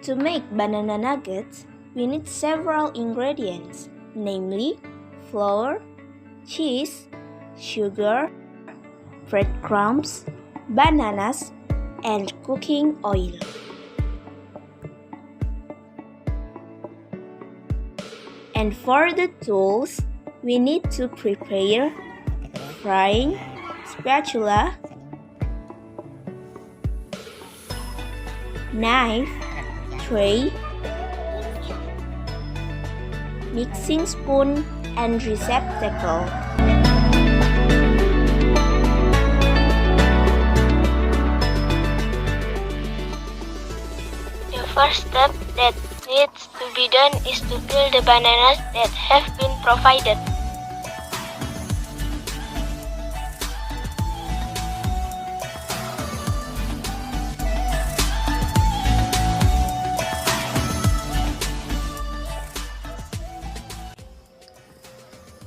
To make banana nuggets, we need several ingredients, namely flour, cheese, sugar, breadcrumbs, bananas, and cooking oil. And for the tools, we need to prepare frying spatula, knife, tray, mixing spoon, and receptacle. The first step that needs to be done is to peel the bananas that have been provided.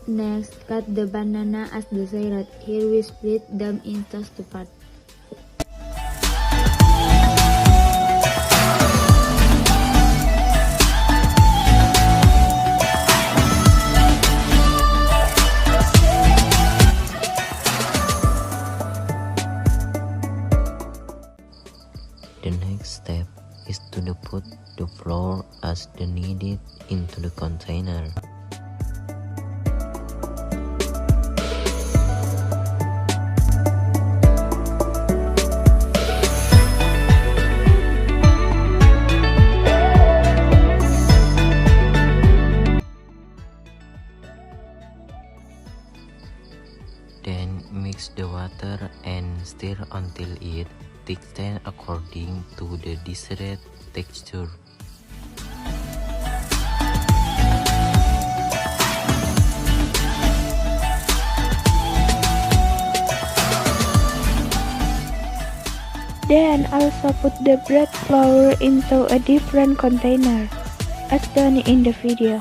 Next, cut the banana as desired. Here we split them into two parts. The next step is to put the flour as needed into the container. Then mix the water and stir until it thickens according to the desired texture. Then also put the bread flour into a different container, as done in the video.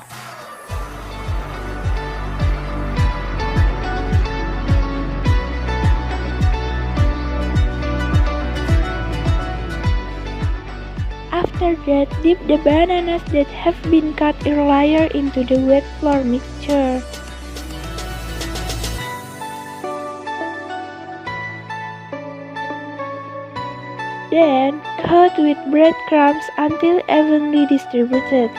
After that, dip the bananas that have been cut earlier into the wet flour mixture. Then, coat with breadcrumbs until evenly distributed.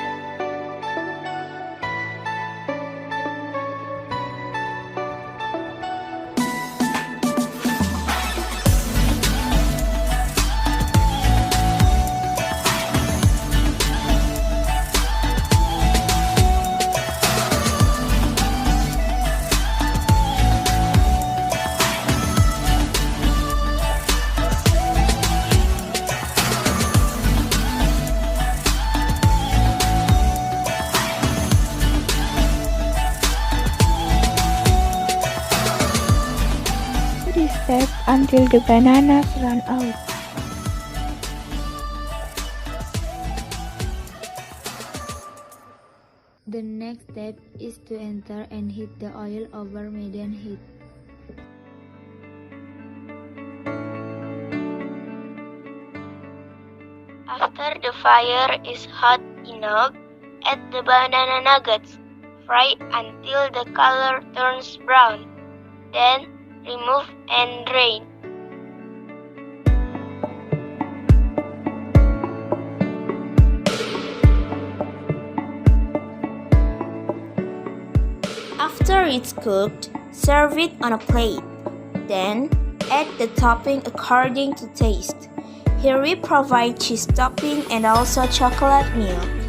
This step until the bananas run out. The next step is to enter and heat the oil over medium heat. After the fire is hot enough, add the banana nuggets. Fry until the color turns brown. Then remove and drain. After it's cooked, serve it on a plate. Then, add the topping according to taste. Here we provide cheese topping and also chocolate milk.